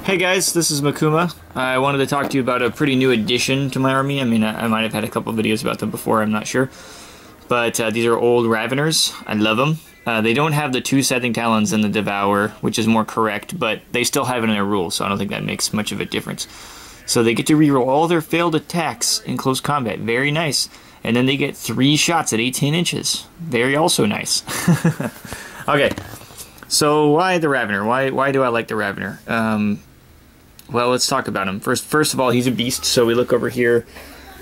Hey guys, this is Makuma. I wanted to talk to you about a pretty new addition to my army. I mean, I might have had a couple of videos about them before, I'm not sure. But these are old Raveners. I love them. They don't have the 2 Scything Talons and the Devour, which is more correct, but they still have it in their rules, so I don't think that makes much of a difference. So they get to reroll all their failed attacks in close combat. Very nice. And then they get 3 shots at 18 inches. Very also nice. Okay, so why the Ravener? Why do I like the Ravener? Well, let's talk about him. First of all, he's a beast, so we look over here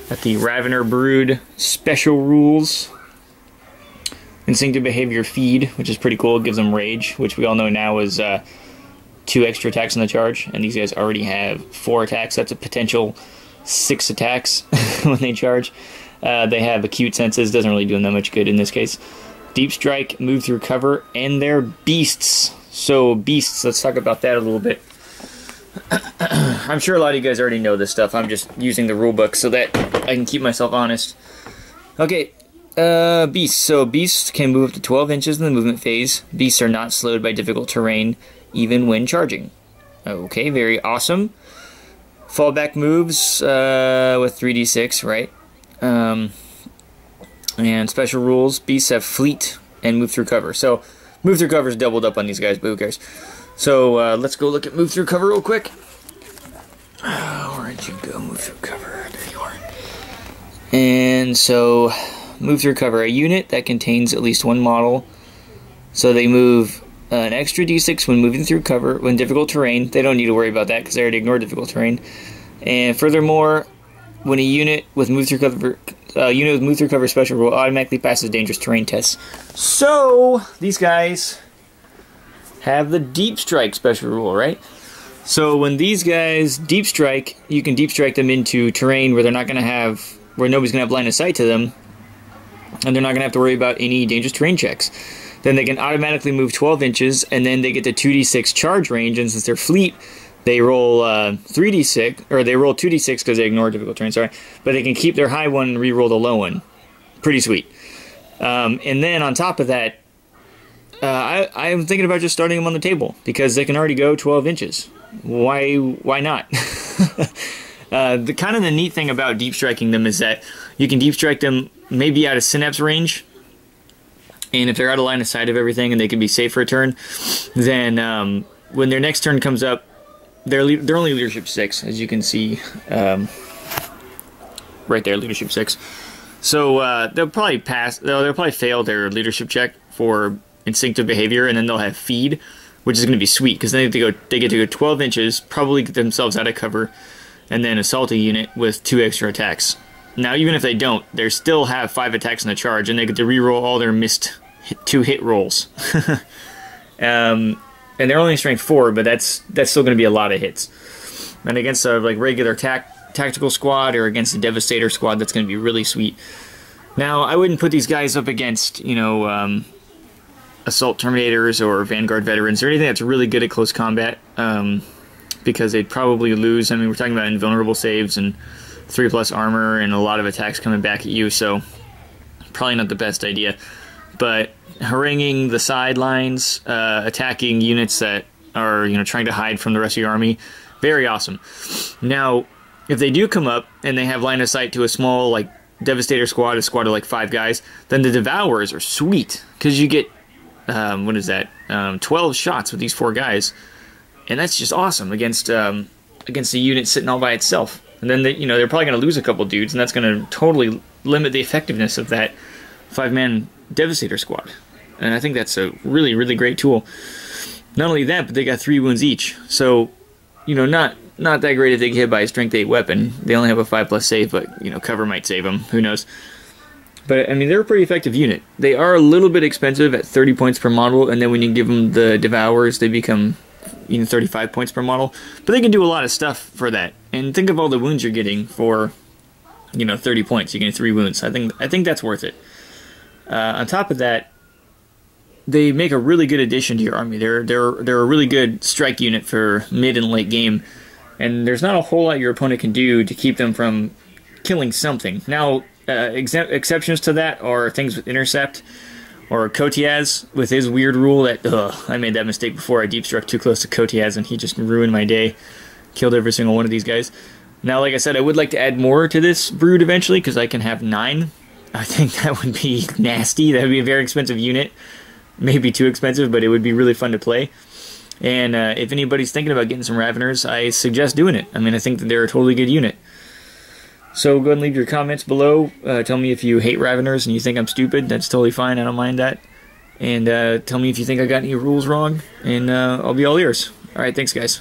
at the Ravener Brood special rules. Instinctive Behavior Feed, which is pretty cool. It gives them Rage, which we all know now is 2 extra attacks on the charge, and these guys already have 4 attacks. That's a potential 6 attacks when they charge. They have Acute Senses, doesn't really do them that much good in this case. Deep Strike, Move Through Cover, and they're beasts. So, beasts, let's talk about that a little bit. I'm sure a lot of you guys already know this stuff. I'm just using the rulebook so that I can keep myself honest. Okay, beasts. So beasts can move up to 12 inches in the movement phase. Beasts are not slowed by difficult terrain, even when charging. Okay, very awesome. Fallback moves with 3d6, right? And special rules. Beasts have Fleet and Move Through Cover. So Move Through Cover is doubled up on these guys, but who cares? So let's go look at Move Through Cover real quick. Where'd you go, Move Through Cover? There you are. And so, Move Through Cover, a unit that contains at least 1 model. So they move an extra d6 when moving through cover, when difficult terrain. They don't need to worry about that because they already ignore difficult terrain. And furthermore, when a unit with Move Through Cover, special rule automatically passes dangerous terrain tests. So these guys have the Deep Strike special rule, right? So when these guys Deep Strike, you can Deep Strike them into terrain where where nobody's gonna have line of sight to them, and they're not gonna have to worry about any dangerous terrain checks. Then they can automatically move 12 inches, and then they get the 2d6 charge range, and since they're Fleet, they roll 3d6, or they roll 2d6 because they ignore difficult terrain, sorry. But they can keep their high one and re-roll the low one. Pretty sweet. And then on top of that, I'm thinking about just starting them on the table because they can already go 12 inches. Why not? The neat thing about deep striking them is that you can deep strike them maybe out of synapse range, and if they're out of line of sight of everything and they can be safe for a turn, then when their next turn comes up, they're only leadership 6, as you can see right there, leadership 6. So they'll probably fail their leadership check for instinctive behavior, and then they'll have feed, which is going to be sweet because then they get to go 12 inches, probably get themselves out of cover, and then assault a unit with 2 extra attacks. Now, even if they don't, they still have 5 attacks in the charge, and they get to reroll all their missed 2 hit rolls. And they're only strength 4, but that's still going to be a lot of hits. And against a regular tactical squad or against a Devastator squad, that's going to be really sweet. Now, I wouldn't put these guys up against, Assault Terminators or Vanguard Veterans or anything that's really good at close combat, because they'd probably lose. I mean, we're talking about invulnerable saves and 3+ armor and a lot of attacks coming back at you, so probably not the best idea. But haranguing the sidelines, attacking units that are trying to hide from the rest of your army, very awesome. Now, if they do come up and they have line of sight to a small Devastator squad, a squad of 5 guys, then the Devourers are sweet because you get 12 shots with these 4 guys, and that's just awesome against a unit sitting all by itself. And then they're probably going to lose a couple dudes, and that's going to totally limit the effectiveness of that 5-man Devastator squad. And I think that's a really, really great tool. Not only that, but they got 3 wounds each. So, not that great if they get hit by a strength 8 weapon. They only have a 5+ save, but cover might save them. Who knows? But I mean, they're a pretty effective unit. They are a little bit expensive at 30 points per model, and then when you give them the Devourers, they become 35 points per model. But they can do a lot of stuff for that. And think of all the wounds you're getting for 30 points. You're getting 3 wounds. I think that's worth it. On top of that, they make a really good addition to your army. They're a really good strike unit for mid and late game, and there's not a whole lot your opponent can do to keep them from killing something. Now, exceptions to that are things with intercept, Or Kotiaz with his weird rule that, I made that mistake before. I deep struck too close to Kotiaz and he just ruined my day. Killed every single one of these guys. Now, like I said, I would like to add more to this brood eventually because I can have 9. I think that would be nasty. That would be a very expensive unit. Maybe too expensive, but it would be really fun to play. And if anybody's thinking about getting some Raveners, I suggest doing it. I mean, I think that they're a totally good unit. So go ahead and leave your comments below. Tell me if you hate Raveners and you think I'm stupid. That's totally fine. I don't mind that. And tell me if you think I got any rules wrong. And I'll be all ears. Alright, thanks guys.